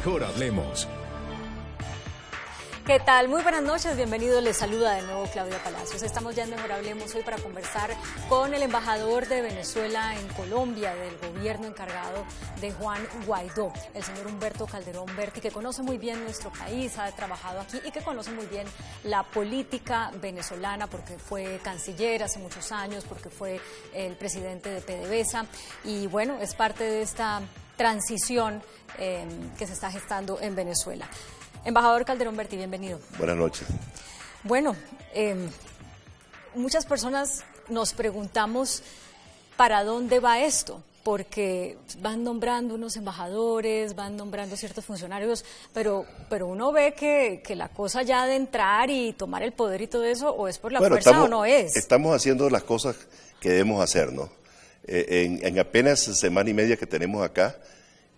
Mejor hablemos. ¿Qué tal? Muy buenas noches, bienvenidos, les saluda de nuevo Claudia Palacios. Estamos ya en Mejor Hablemos hoy para conversar con el embajador de Venezuela en Colombia, del gobierno encargado de Juan Guaidó, el señor Humberto Calderón Berti, que conoce muy bien nuestro país, ha trabajado aquí y que conoce muy bien la política venezolana porque fue canciller hace muchos años, porque fue el presidente de PDVSA y bueno, es parte de esta transición que se está gestando en Venezuela. Embajador Calderón Berti, bienvenido. Buenas noches. Bueno, muchas personas nos preguntamos para dónde va esto, porque van nombrando unos embajadores, van nombrando ciertos funcionarios, pero uno ve que la cosa ya de entrar y tomar el poder y todo eso, o es por la fuerza o no es. Estamos haciendo las cosas que debemos hacer, ¿no? En apenas semana y media que tenemos acá,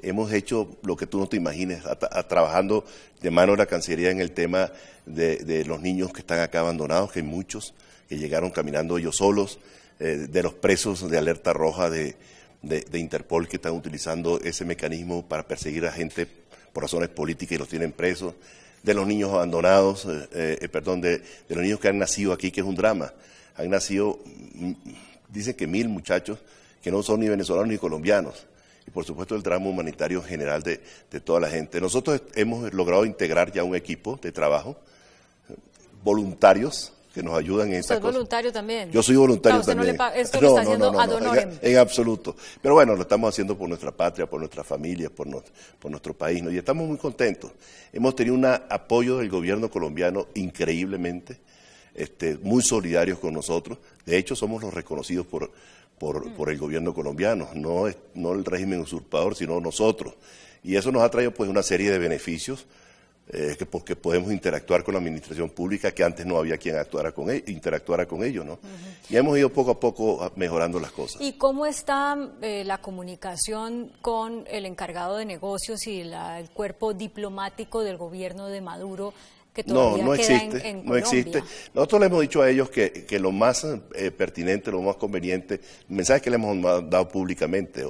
hemos hecho lo que tú no te imagines, trabajando de mano de la Cancillería en el tema de los niños que están acá abandonados, que hay muchos que llegaron caminando ellos solos, de los presos de alerta roja de Interpol que están utilizando ese mecanismo para perseguir a gente por razones políticas y los tienen presos, de los niños abandonados, de los niños que han nacido aquí, que es un drama. Han nacido, dicen que 1000 muchachos que no son ni venezolanos ni colombianos. Y por supuesto el drama humanitario general de toda la gente. Nosotros hemos logrado integrar ya un equipo de trabajo, voluntarios que nos ayudan en esta cosa. ¿Usted es voluntario también? Yo soy voluntario también. Esto lo está haciendo ad honorem. En absoluto. Pero bueno, lo estamos haciendo por nuestra patria, por nuestra familia, por nuestro país, ¿no? Y estamos muy contentos. Hemos tenido un apoyo del gobierno colombiano increíblemente, muy solidarios con nosotros. De hecho, somos los reconocidos por el gobierno colombiano, no el régimen usurpador, sino nosotros. Y eso nos ha traído pues una serie de beneficios, porque podemos interactuar con la administración pública, que antes no había quien interactuara con ellos, ¿no? Y hemos ido poco a poco mejorando las cosas. ¿Y cómo está la comunicación con el encargado de negocios y el cuerpo diplomático del gobierno de Maduro? Que no existe, no existe. Nosotros le hemos dicho a ellos que lo más pertinente, lo más conveniente, el mensaje que le hemos dado públicamente,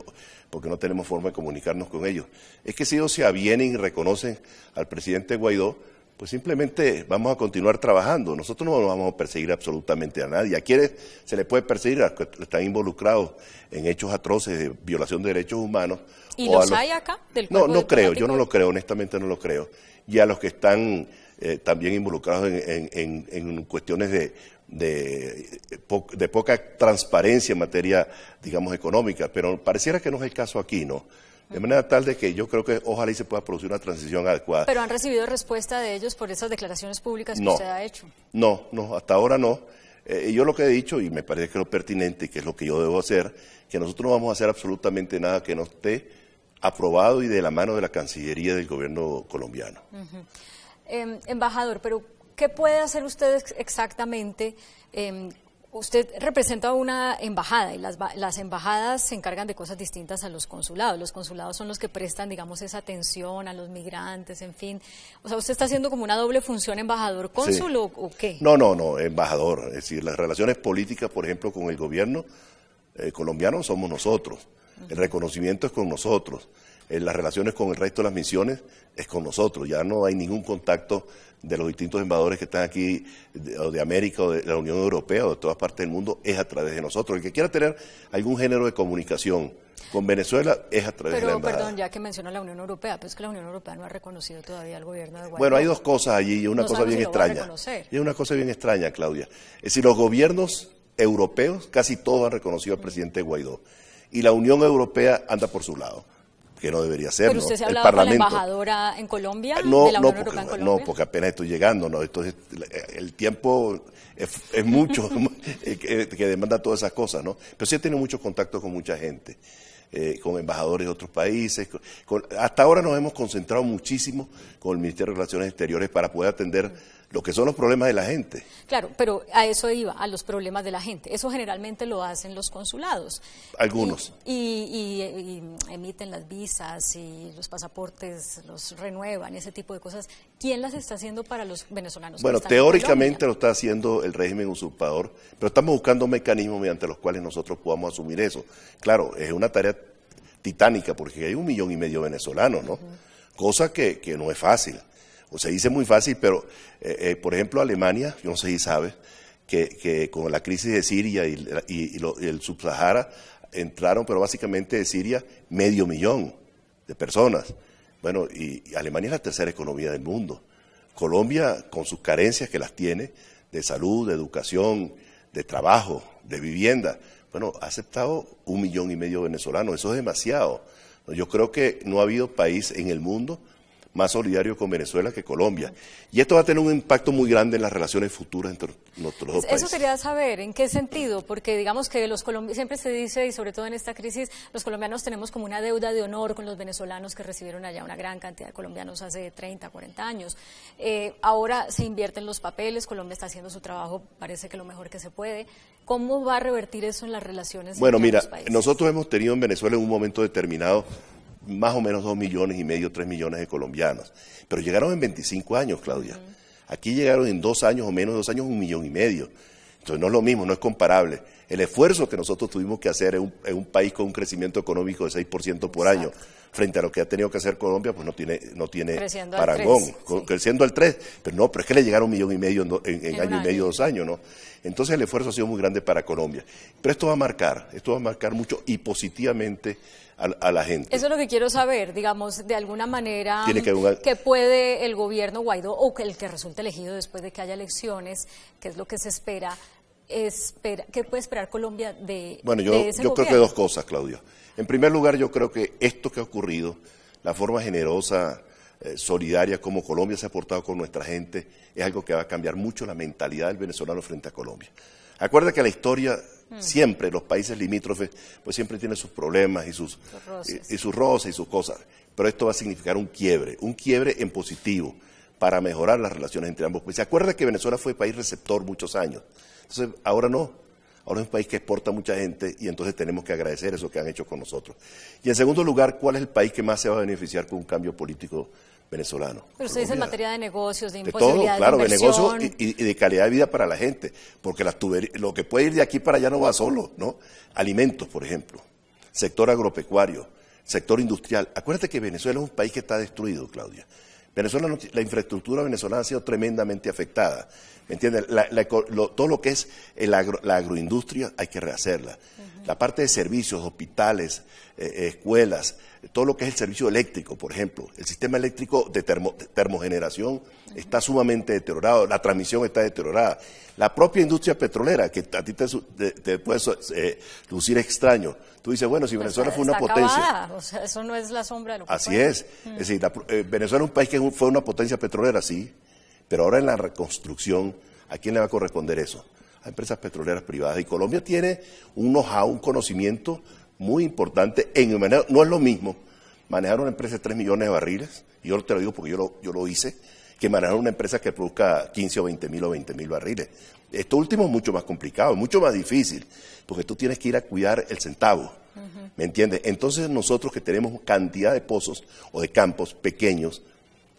porque no tenemos forma de comunicarnos con ellos, es que si ellos se avienen y reconocen al presidente Guaidó, pues simplemente vamos a continuar trabajando. Nosotros no vamos a perseguir absolutamente a nadie. ¿A quiénes se le puede perseguir? A los que están involucrados en hechos atroces de violación de derechos humanos. ¿Y los hay acá? No creo, yo no lo creo, honestamente no lo creo. Y a los que están también involucrados en cuestiones de poca transparencia en materia, digamos, económica, pero pareciera que no es el caso aquí, ¿no? De manera tal de que yo creo que ojalá y se pueda producir una transición adecuada. ¿Pero han recibido respuesta de ellos por esas declaraciones públicas que usted ha hecho? No, hasta ahora no. Yo lo que he dicho, y me parece que es lo pertinente y que es lo que yo debo hacer, que nosotros no vamos a hacer absolutamente nada que no esté aprobado y de la mano de la Cancillería del gobierno colombiano. Embajador, pero ¿qué puede hacer usted exactamente? Usted representa una embajada y las embajadas se encargan de cosas distintas a los consulados. Los consulados son los que prestan, digamos, esa atención a los migrantes, en fin. O sea, ¿usted está haciendo como una doble función, embajador-cónsul, sí, o qué? No, embajador. Es decir, las relaciones políticas, por ejemplo, con el gobierno colombiano somos nosotros. El reconocimiento es con nosotros. Las relaciones con el resto de las misiones es con nosotros. Ya no hay ningún contacto de los distintos embajadores que están aquí, de América o de la Unión Europea o de todas partes del mundo, es a través de nosotros. El que quiera tener algún género de comunicación con Venezuela es a través de la embajada. Perdón, ya que menciona la Unión Europea, pero es que la Unión Europea no ha reconocido todavía al gobierno de Guaidó. Bueno, hay dos cosas allí y una cosa bien extraña. Y es una cosa bien extraña, Claudia. Es decir, los gobiernos europeos casi todos han reconocido al presidente Guaidó y la Unión Europea anda por su lado, que no debería ser. ¿Pero usted se ha hablado con la embajadora en Colombia, de la Unión Europea en Colombia? No, porque apenas estoy llegando, ¿no? Entonces, el tiempo es mucho que demanda todas esas cosas, ¿no? Pero sí he tenido mucho contacto con mucha gente, con embajadores de otros países. Hasta ahora nos hemos concentrado muchísimo con el Ministerio de Relaciones Exteriores para poder atender lo que son los problemas de la gente. Claro, pero a eso iba, a los problemas de la gente. Eso generalmente lo hacen los consulados. Algunos. Y emiten las visas y los pasaportes, los renuevan, ese tipo de cosas. ¿Quién las está haciendo para los venezolanos? Bueno, teóricamente lo está haciendo el régimen usurpador, pero estamos buscando mecanismos mediante los cuales nosotros podamos asumir eso. Claro, es una tarea titánica porque hay 1,5 millones de venezolanos, ¿no? cosa que no es fácil. O se dice muy fácil, pero, por ejemplo, Alemania, yo no sé si sabes, que con la crisis de Siria y el Subsahara entraron, pero básicamente de Siria, 500.000 de personas. Bueno, y Alemania es la tercera economía del mundo. Colombia, con sus carencias que las tiene, de salud, de educación, de trabajo, de vivienda, bueno, ha aceptado 1,5 millones de venezolanos. Eso es demasiado. Yo creo que no ha habido país en el mundo más solidario con Venezuela que Colombia. Y esto va a tener un impacto muy grande en las relaciones futuras entre nuestros dos países. Eso quería saber, ¿en qué sentido? Porque digamos que los colombianos, siempre se dice, y sobre todo en esta crisis, los colombianos tenemos como una deuda de honor con los venezolanos que recibieron allá una gran cantidad de colombianos hace 30, 40 años. Ahora se invierten los papeles, Colombia está haciendo su trabajo, parece que lo mejor que se puede. ¿Cómo va a revertir eso en las relaciones entre los países? Nosotros hemos tenido en Venezuela en un momento determinado más o menos 2,5 millones, 3 millones de colombianos. Pero llegaron en 25 años, Claudia. Aquí llegaron en 2 años o menos de 2 años 1,5 millones. Entonces no es lo mismo, no es comparable. El esfuerzo que nosotros tuvimos que hacer en un país con un crecimiento económico de 6% por año, frente a lo que ha tenido que hacer Colombia, pues no tiene parangón. Creciendo al 3%. Pero es que le llegaron 1,5 millones en año y medio, 2 años, ¿no? Entonces el esfuerzo ha sido muy grande para Colombia. Pero esto va a marcar mucho y positivamente a la gente. Eso es lo que quiero saber, digamos, de alguna manera que puede el gobierno Guaidó, o que el que resulte elegido después de que haya elecciones, que es lo que se espera, ¿qué puede esperar Colombia de ese gobierno? Yo creo que 2 cosas, Claudia. En primer lugar, yo creo que esto que ha ocurrido, la forma generosa, solidaria como Colombia se ha portado con nuestra gente, es algo que va a cambiar mucho la mentalidad del venezolano frente a Colombia. Acuérdate que la historia siempre, los países limítrofes, pues siempre tienen sus problemas y sus roces y sus cosas. Pero esto va a significar un quiebre en positivo para mejorar las relaciones entre ambos países. Acuérdate que Venezuela fue país receptor muchos años. Entonces, ahora no. Ahora es un país que exporta mucha gente y entonces tenemos que agradecer eso que han hecho con nosotros. Y en segundo lugar, ¿cuál es el país que más se va a beneficiar con un cambio político venezolano? Pero usted dice en materia de negocios, de imposibilidades de todo, claro, de inversión. de negocios y de calidad de vida para la gente, porque lo que puede ir de aquí para allá no va solo, ¿no? Alimentos, por ejemplo, sector agropecuario, sector industrial. Acuérdate que Venezuela es un país que está destruido, Claudia. La infraestructura venezolana ha sido tremendamente afectada, ¿me entiendes? Todo lo que es la agroindustria hay que rehacerla. La parte de servicios, hospitales, escuelas, todo lo que es el servicio eléctrico, por ejemplo. El sistema eléctrico de termogeneración está sumamente deteriorado, la transmisión está deteriorada. La propia industria petrolera, que a ti te puede lucir extraño. Tú dices, bueno, si Venezuela fue una potencia. Acabada. O sea, eso no es la sombra de lo que Así es. Es decir, Venezuela es un país que fue una potencia petrolera, sí, pero ahora en la reconstrucción, ¿a quién le va a corresponder eso? A empresas petroleras privadas. Y Colombia tiene un know-how, un conocimiento muy importante en el manejo. No es lo mismo manejar una empresa de 3 millones de barriles, y yo te lo digo porque yo lo hice, que manejar una empresa que produzca 15 o 20.000 barriles. Esto último es mucho más complicado, mucho más difícil, porque tú tienes que ir a cuidar el centavo, ¿me entiendes? Entonces nosotros que tenemos cantidad de pozos o de campos pequeños,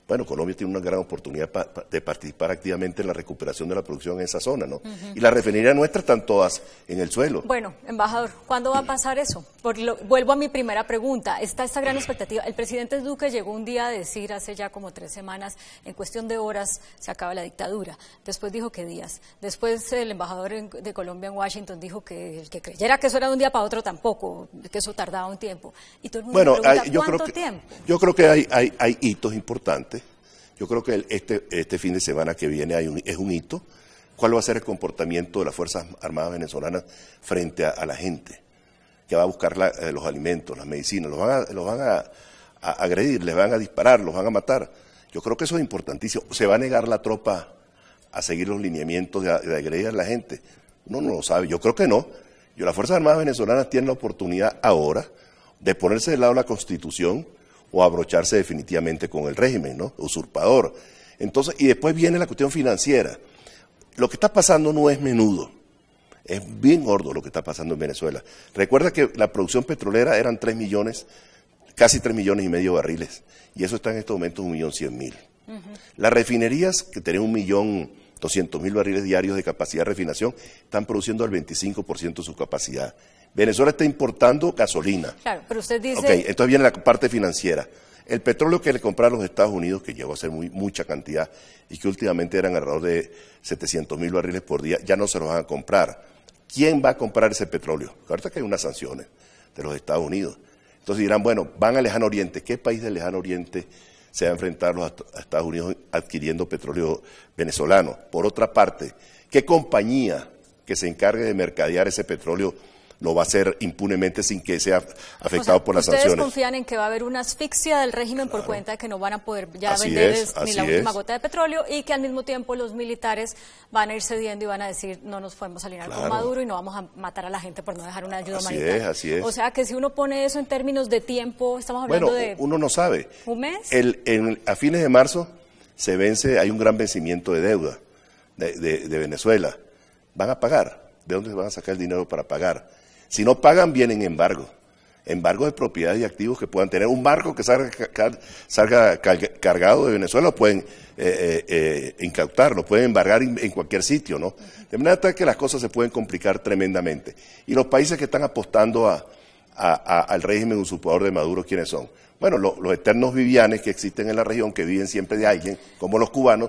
bueno, Colombia tiene una gran oportunidad de participar activamente en la recuperación de la producción en esa zona, ¿no? Y las refinerías nuestras están todas en el suelo. Bueno, embajador, ¿cuándo va a pasar eso? Vuelvo a mi primera pregunta. Está esta gran expectativa. El presidente Duque llegó un día a decir, hace ya como 3 semanas, en cuestión de horas se acaba la dictadura. Después dijo que días. Después el embajador de Colombia en Washington dijo que el que creyera que eso era de un día para otro tampoco, que eso tardaba un tiempo. Y todo el mundo pregunta, ¿cuánto tiempo? Yo creo que hay hitos importantes. Yo creo que este fin de semana que viene es un hito. ¿Cuál va a ser el comportamiento de las Fuerzas Armadas venezolanas frente a la gente que va a buscar los alimentos, las medicinas? Los van a agredir, les van a disparar, los van a matar. Yo creo que eso es importantísimo. ¿Se va a negar la tropa a seguir los lineamientos de agredir a la gente? Uno no lo sabe. Yo creo que no. Las Fuerzas Armadas venezolanas tienen la oportunidad ahora de ponerse del lado de la Constitución o abrocharse definitivamente con el régimen, ¿no? Usurpador. Entonces, y después viene la cuestión financiera. Lo que está pasando no es menudo, es bien gordo lo que está pasando en Venezuela. Recuerda que la producción petrolera eran 3 millones, casi 3,5 millones de barriles, y eso está en estos momentos 1.100.000. Las refinerías, que tienen 1.200.000 barriles diarios de capacidad de refinación, están produciendo el 25% de su capacidad. Venezuela está importando gasolina. Claro, pero usted dice... Ok, entonces viene la parte financiera. El petróleo que le compraron los Estados Unidos, que llegó a ser mucha cantidad y que últimamente eran alrededor de 700.000 barriles por día, ya no se los van a comprar. ¿Quién va a comprar ese petróleo? Ahorita que hay unas sanciones de los Estados Unidos. Entonces dirán, bueno, van al Lejano Oriente. ¿Qué país del Lejano Oriente se va a enfrentar a Estados Unidos adquiriendo petróleo venezolano? Por otra parte, ¿qué compañía que se encargue de mercadear ese petróleo lo va a hacer impunemente sin que sea afectado por las sanciones? ¿Ustedes confían en que va a haber una asfixia del régimen por cuenta de que no van a poder ya vender ni la última gota de petróleo y que al mismo tiempo los militares van a ir cediendo y van a decir no nos podemos alinear con Maduro y no vamos a matar a la gente por no dejar una ayuda humanitaria? Así es. O sea que si uno pone eso en términos de tiempo, estamos hablando de... Uno no sabe. ¿Un mes? A fines de marzo se vence, hay un gran vencimiento de deuda de Venezuela. ¿Van a pagar? ¿De dónde van a sacar el dinero para pagar? Si no pagan, vienen embargos. Embargos de propiedades y activos que puedan tener. Un barco que salga cargado de Venezuela lo pueden incautar, lo pueden embargar en cualquier sitio, ¿no? De manera que las cosas se pueden complicar tremendamente. Y los países que están apostando al régimen usurpador de Maduro, ¿quiénes son? Bueno, los eternos vivianes que existen en la región, que viven siempre de alguien, como los cubanos,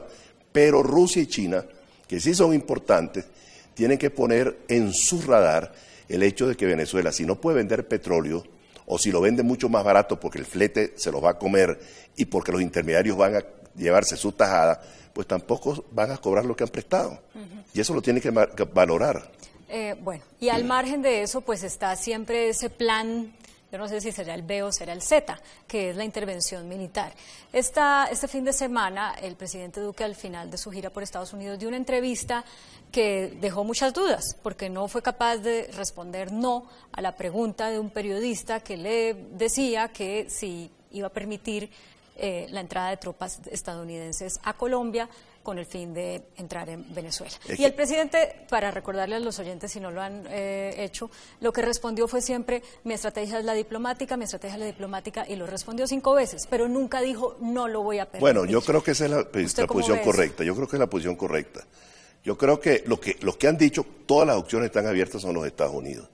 pero Rusia y China, que sí son importantes, tienen que poner en su radar el hecho de que Venezuela, si no puede vender petróleo, o si lo vende mucho más barato porque el flete se los va a comer y porque los intermediarios van a llevarse su tajada, pues tampoco van a cobrar lo que han prestado. Y eso lo tiene que valorar. Bueno, y al margen de eso, pues está siempre ese plan, yo no sé si será el B o será el Z, que es la intervención militar. Este fin de semana, el presidente Duque, al final de su gira por Estados Unidos, dio una entrevista que dejó muchas dudas, porque no fue capaz de responder no a la pregunta de un periodista que le decía que si iba a permitir la entrada de tropas estadounidenses a Colombia con el fin de entrar en Venezuela. Y el presidente, para recordarle a los oyentes si no lo han hecho, lo que respondió fue siempre mi estrategia es la diplomática, y lo respondió 5 veces, pero nunca dijo no lo voy a permitir. Bueno, yo creo que esa es la posición correcta, yo creo que es la posición correcta. Yo creo que los que han dicho todas las opciones están abiertas son los Estados Unidos.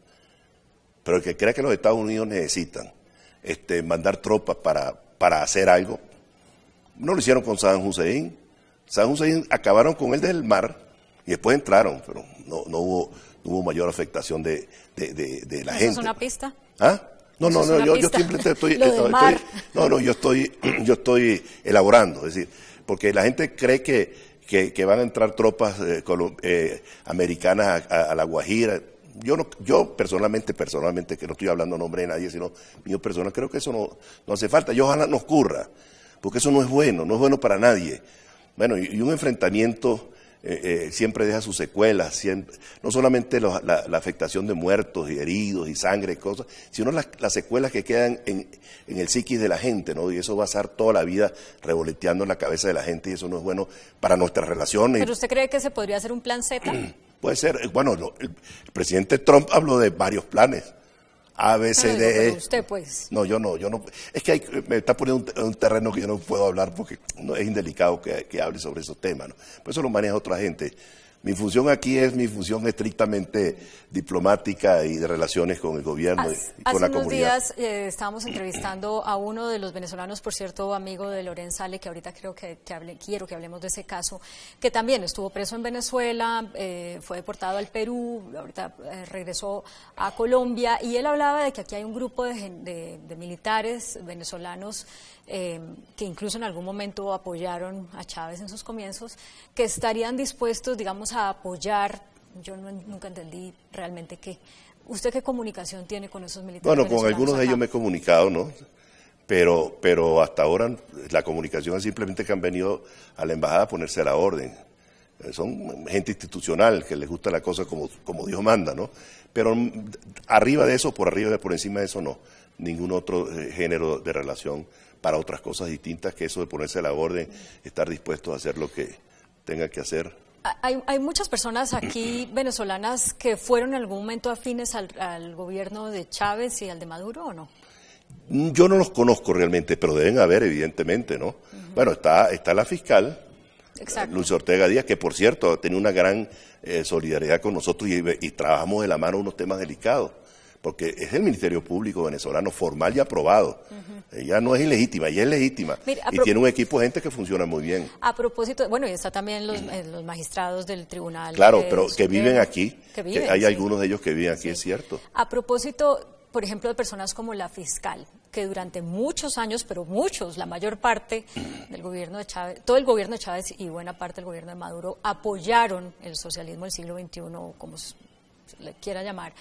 Pero el que crea que los Estados Unidos necesitan mandar tropas para hacer algo, no lo hicieron con Saddam Hussein. Saddam Hussein acabaron con él del mar y después entraron, pero no hubo mayor afectación de la gente. ¿Es una pista? ¿Ah? No, yo simplemente yo estoy elaborando, es decir, porque la gente cree que van a entrar tropas americanas a La Guajira. Yo personalmente, que no estoy hablando en nombre de nadie, sino mío personal, creo que eso no hace falta. Y ojalá no ocurra, porque eso no es bueno para nadie. Bueno, y un enfrentamiento siempre deja sus secuelas, no solamente la afectación de muertos y heridos y sangre y cosas, sino las secuelas que quedan en el psiquis de la gente, ¿no? Y eso va a estar toda la vida revoloteando en la cabeza de la gente y eso no es bueno para nuestras relaciones. ¿Pero usted cree que se podría hacer un plan Z? Puede ser. Bueno, el presidente Trump habló de varios planes. A, B, C, D, E. Pero usted, pues. No, yo no. Es que me está poniendo un terreno que yo no puedo hablar porque no, es indelicado que hable sobre esos temas, ¿no? Por eso lo maneja otra gente. Mi función aquí es mi función estrictamente diplomática y de relaciones con el gobierno y con la comunidad. Hace unos días estábamos entrevistando a uno de los venezolanos, por cierto, amigo de Loren Sale, que ahorita quiero que hablemos de ese caso, que también estuvo preso en Venezuela, fue deportado al Perú, ahorita regresó a Colombia, y él hablaba de que aquí hay un grupo de militares venezolanos que incluso en algún momento apoyaron a Chávez en sus comienzos, que estarían dispuestos, digamos, a apoyar. Yo nunca entendí realmente qué. ¿Usted qué comunicación tiene con esos militares? Bueno, con algunos de ellos me he comunicado, ¿no? Pero hasta ahora la comunicación es simplemente que han venido a la embajada a ponerse a la orden. Son gente institucional que les gusta la cosa como Dios manda, ¿no? Pero arriba de eso, por encima de eso, no. Ningún otro género de relación para otras cosas distintas que eso de ponerse a la orden, estar dispuestos a hacer lo que tenga que hacer. Hay muchas personas aquí venezolanas que fueron en algún momento afines al gobierno de Chávez y al de Maduro, ¿o no? Yo no los conozco realmente, pero deben haber, evidentemente, ¿no? Bueno, está la fiscal, Luis Ortega Díaz, que por cierto ha tenido una gran solidaridad con nosotros y trabajamos de la mano unos temas delicados. porque es el Ministerio Público venezolano formal y aprobado. Ella no es ilegítima, ella es legítima. Mira, y tiene un equipo de gente que funciona muy bien. A propósito, bueno, y está también los magistrados del tribunal. Claro, pero que viven aquí, que hay algunos de ellos que viven aquí, es cierto. A propósito, por ejemplo, de personas como la fiscal, que durante muchos años, pero muchos, la mayor parte del gobierno de Chávez, todo el gobierno de Chávez y buena parte del gobierno de Maduro apoyaron el socialismo del siglo XXI, como se le quiera llamar.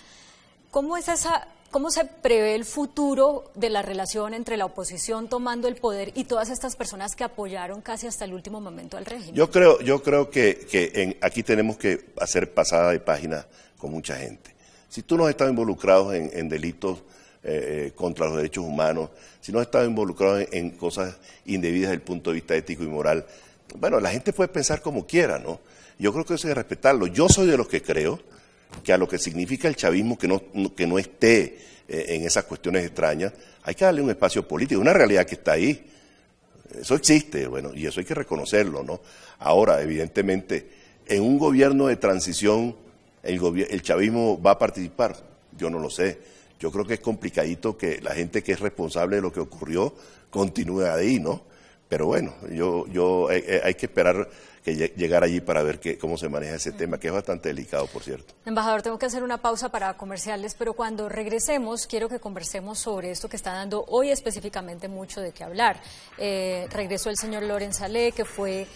¿Cómo se prevé el futuro de la relación entre la oposición tomando el poder y todas estas personas que apoyaron casi hasta el último momento al régimen? Yo creo que aquí tenemos que hacer pasada de página con mucha gente. Si tú no has estado involucrado en delitos contra los derechos humanos, si no has estado involucrado en cosas indebidas desde el punto de vista ético y moral, bueno, la gente puede pensar como quiera, ¿no? Yo creo que eso hay que respetarlo. Yo soy de los que creo que a lo que significa el chavismo que no esté en esas cuestiones extrañas, hay que darle un espacio político, una realidad que está ahí. Eso existe, bueno, y eso hay que reconocerlo, ¿no? Ahora, evidentemente, en un gobierno de transición, el chavismo va a participar, yo no lo sé. Yo creo que es complicadito que la gente que es responsable de lo que ocurrió continúe ahí, ¿no? Pero bueno, hay que esperar que llegar allí para ver cómo se maneja ese tema, que es bastante delicado, por cierto. Embajador, tengo que hacer una pausa para comerciales, pero cuando regresemos quiero que conversemos sobre esto que está dando hoy específicamente mucho de qué hablar. Regresó el señor Loren Saleh, que fue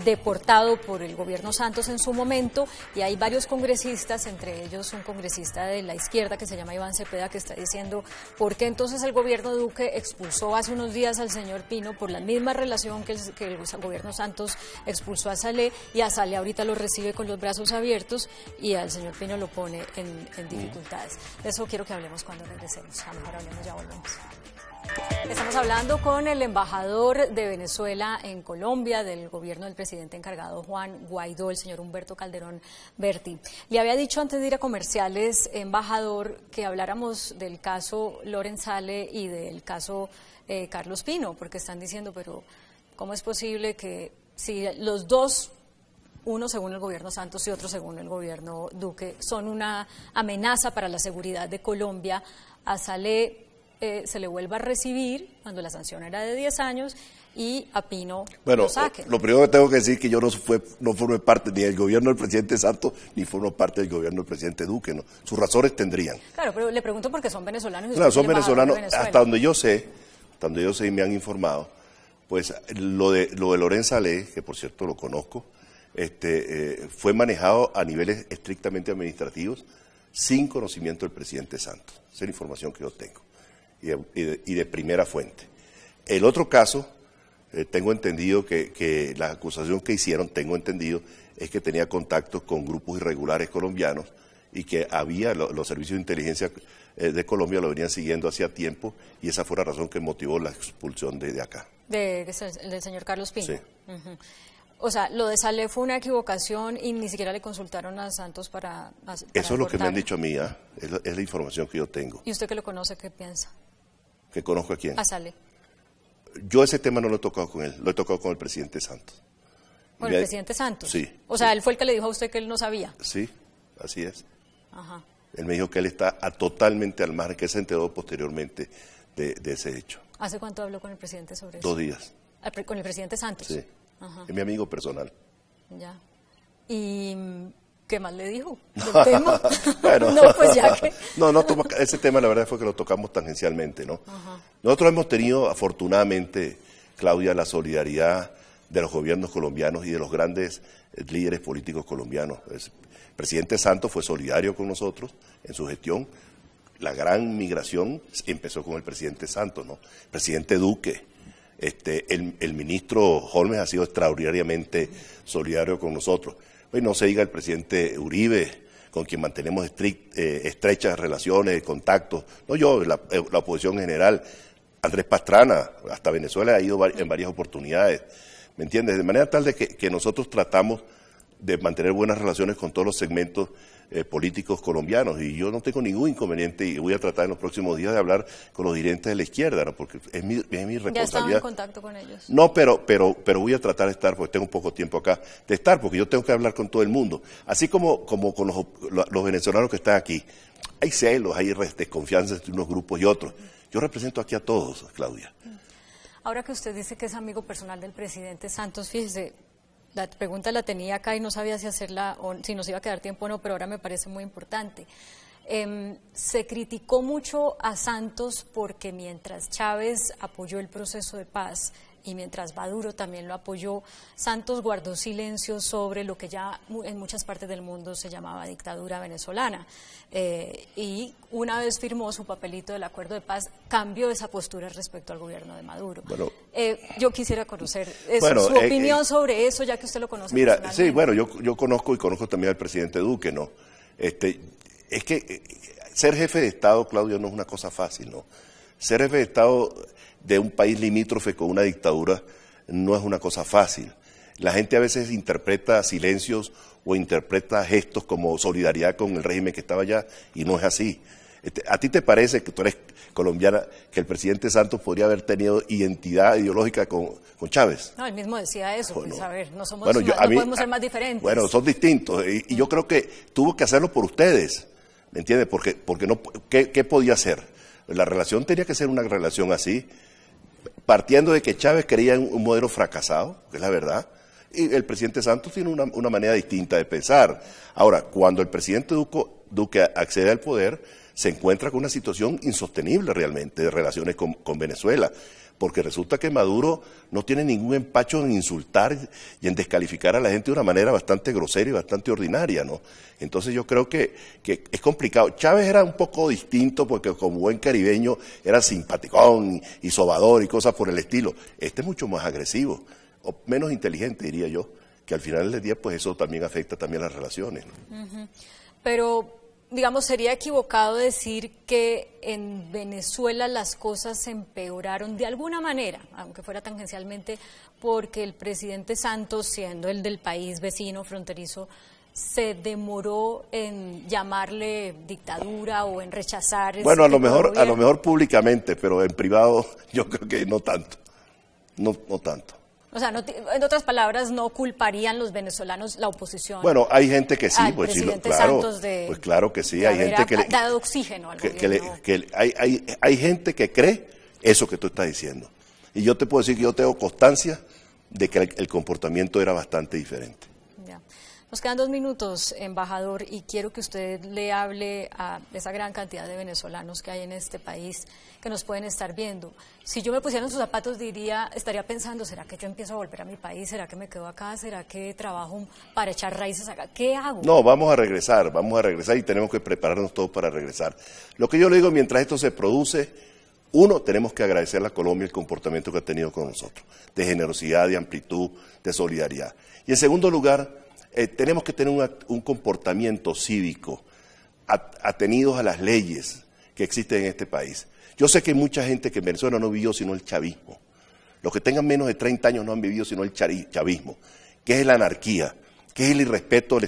deportado por el gobierno Santos en su momento, y hay varios congresistas, entre ellos un congresista de la izquierda que se llama Iván Cepeda, que está diciendo por qué entonces el gobierno Duque expulsó hace unos días al señor Pino por la misma relación que el gobierno Santos expulsó a Saleh, y a Saleh ahorita lo recibe con los brazos abiertos y al señor Pino lo pone en dificultades. De eso quiero que hablemos cuando regresemos. A lo mejor hablemos, ya volvemos. Estamos hablando con el embajador de Venezuela en Colombia, del gobierno del presidente encargado Juan Guaidó, el señor Humberto Calderón Berti. Le había dicho antes de ir a comerciales, embajador, que habláramos del caso Loren Saleh y del caso Carlos Pino, porque están diciendo, pero ¿cómo es posible que si los dos, uno según el gobierno Santos y otro según el gobierno Duque, son una amenaza para la seguridad de Colombia, a Saleh se le vuelva a recibir cuando la sanción era de 10 años y a Pino lo saquen? Lo primero que tengo que decir es que yo no formé parte ni del gobierno del presidente Santos ni formo parte del gobierno del presidente Duque, ¿no? Sus razones tendrían. Claro, pero le pregunto porque son venezolanos. Claro, son venezolanos, hasta donde yo sé y me han informado, pues lo de Loren Saleh, que por cierto lo conozco, fue manejado a niveles estrictamente administrativos sin conocimiento del presidente Santos. Esa es la información que yo tengo y de primera fuente. El otro caso, tengo entendido que la acusación que hicieron, es que tenía contactos con grupos irregulares colombianos y que los servicios de inteligencia de Colombia lo venían siguiendo hacía tiempo, y esa fue la razón que motivó la expulsión de acá. Del señor Carlos Pino. Sí. O sea, lo de Saleh fue una equivocación y ni siquiera le consultaron a Santos para eso es lo que me han dicho a mí, es la información que yo tengo. ¿Y usted que lo conoce, qué piensa? ¿Que conozco a quién? A Saleh. Yo ese tema no lo he tocado con él, lo he tocado con el presidente Santos. ¿Con el presidente Santos? Sí. O sea, él fue el que le dijo a usted que él no sabía. Sí, así es. Ajá. Él me dijo que él está totalmente al margen, que se enteró posteriormente de ese hecho. ¿Hace cuánto habló con el presidente sobre eso? 2 días. ¿Con el presidente Santos? Sí. Ajá. Es mi amigo personal. Ya. ¿Y qué más le dijo del tema? Bueno, no, pues ya que... ese tema la verdad fue que lo tocamos tangencialmente, ¿no? Ajá. Nosotros hemos tenido, afortunadamente, Claudia, la solidaridad de los gobiernos colombianos y de los grandes líderes políticos colombianos. El presidente Santos fue solidario con nosotros en su gestión. La gran migración empezó con el presidente Santos, ¿no? El presidente Duque, el ministro Holmes ha sido extraordinariamente solidario con nosotros. Pues no se diga el presidente Uribe, con quien mantenemos estrechas relaciones, contactos. No yo, la oposición en general. Andrés Pastrana, hasta Venezuela ha ido en varias oportunidades. ¿Me entiendes? De manera tal de que nosotros tratamos de mantener buenas relaciones con todos los segmentos políticos colombianos, y yo no tengo ningún inconveniente y voy a tratar en los próximos días de hablar con los dirigentes de la izquierda, ¿no? Porque es mi responsabilidad. ¿Ya están en contacto con ellos? No, pero voy a tratar de estar, porque tengo poco tiempo acá, de estar, porque yo tengo que hablar con todo el mundo. Así como con los venezolanos que están aquí. Hay celos, hay desconfianza entre unos grupos y otros. Yo represento aquí a todos, Claudia. Ahora que usted dice que es amigo personal del presidente Santos, fíjese, la pregunta la tenía acá y no sabía si hacerla o si nos iba a quedar tiempo o no, pero ahora me parece muy importante. Se criticó mucho a Santos porque mientras Chávez apoyó el proceso de paz y mientras Maduro también lo apoyó, Santos guardó silencio sobre lo que ya en muchas partes del mundo se llamaba dictadura venezolana. Y una vez firmó su papelito del acuerdo de paz, cambió esa postura respecto al gobierno de Maduro. Bueno, yo quisiera conocer su opinión sobre eso, ya que usted lo conoce. Mira, sí, bueno, yo conozco también al presidente Duque, ¿no? Es que ser jefe de Estado, Claudio, no es una cosa fácil, ¿no? Ser jefe de Estado de un país limítrofe con una dictadura no es una cosa fácil. La gente a veces interpreta silencios o interpreta gestos como solidaridad con el régimen que estaba allá, y no es así. ¿A ti te parece, que tú eres colombiana, que el presidente Santos podría haber tenido identidad ideológica con Chávez? No, él mismo decía eso, Bueno, pues, a ver, no podemos ser más diferentes. Bueno, son distintos, y yo creo que tuvo que hacerlo por ustedes, ¿me entiendes? Porque no, ¿qué podía hacer? La relación tenía que ser una relación así, partiendo de que Chávez quería un modelo fracasado, que es la verdad, y el presidente Santos tiene una manera distinta de pensar. Ahora, cuando el presidente Duque accede al poder, se encuentra con una situación insostenible realmente de relaciones con Venezuela, porque resulta que Maduro no tiene ningún empacho en insultar y en descalificar a la gente de una manera bastante grosera y bastante ordinaria, ¿no? Entonces yo creo que es complicado. Chávez era un poco distinto porque como buen caribeño era simpaticón y sobador y cosas por el estilo. Este es mucho más agresivo, o menos inteligente, diría yo, que al final del día pues eso también afecta también las relaciones, ¿no? Pero digamos, sería equivocado decir que en Venezuela las cosas se empeoraron de alguna manera, aunque fuera tangencialmente, porque el presidente Santos, siendo el del país vecino, fronterizo, se demoró en llamarle dictadura o en rechazar. Bueno, a lo mejor públicamente, pero en privado yo creo que no tanto, no tanto. O sea, en otras palabras, no culparían los venezolanos la oposición. Bueno, hay gente que sí, pues sí, claro, Santos pues claro que sí, hay gente que ha dado oxígeno al gobierno. Hay gente que cree eso que tú estás diciendo. Y yo te puedo decir que yo tengo constancia de que el comportamiento era bastante diferente. Ya. Nos quedan 2 minutos, embajador, y quiero que usted le hable a esa gran cantidad de venezolanos que hay en este país que nos pueden estar viendo. Si yo me pusiera en sus zapatos, estaría pensando, ¿será que yo empiezo a volver a mi país? ¿Será que me quedo acá? ¿Será que trabajo para echar raíces acá? ¿Qué hago? No, vamos a regresar y tenemos que prepararnos todos para regresar. Lo que yo le digo, mientras esto se produce, uno, tenemos que agradecer a Colombia el comportamiento que ha tenido con nosotros, de generosidad, de amplitud, de solidaridad. Y en segundo lugar, tenemos que tener un comportamiento cívico atenidos a las leyes que existen en este país. Yo sé que hay mucha gente que en Venezuela no vivió sino el chavismo. Los que tengan menos de 30 años no han vivido sino el chavismo, que es la anarquía, que es el irrespeto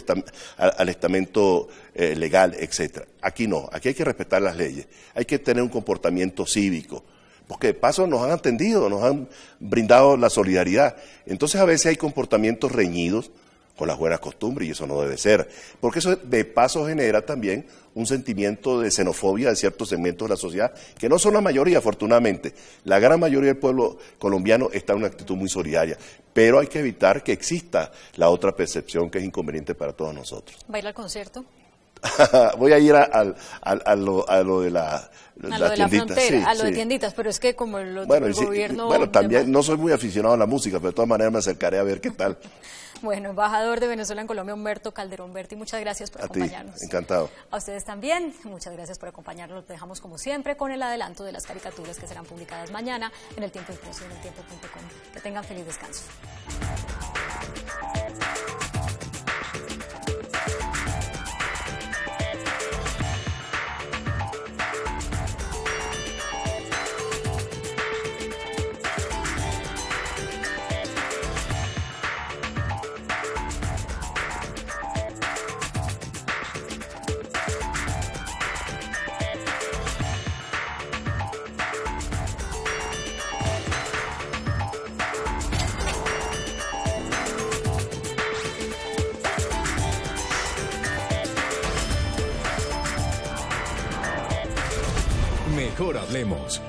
al estamento legal, etcétera. Aquí no, aquí hay que respetar las leyes, hay que tener un comportamiento cívico, porque de paso nos han atendido, nos han brindado la solidaridad. Entonces a veces hay comportamientos reñidos con las buenas costumbres, y eso no debe ser, porque eso de paso genera también un sentimiento de xenofobia de ciertos segmentos de la sociedad, que no son la mayoría, afortunadamente. La gran mayoría del pueblo colombiano está en una actitud muy solidaria, pero hay que evitar que exista la otra percepción que es inconveniente para todos nosotros. ¿Va a ir al concierto? Voy a ir a lo de la frontera, sí, a lo de tienditas, pero es que como el gobierno... Bueno, también no soy muy aficionado a la música, pero de todas maneras me acercaré a ver qué tal. Bueno, embajador de Venezuela en Colombia, Humberto Calderón Berti, muchas gracias por acompañarnos. A ti, encantado. A ustedes también, muchas gracias por acompañarnos. Los dejamos como siempre con el adelanto de las caricaturas que serán publicadas mañana en El Tiempo Impreso y en eltiempo.com. Que tengan feliz descanso. Mejor hablemos.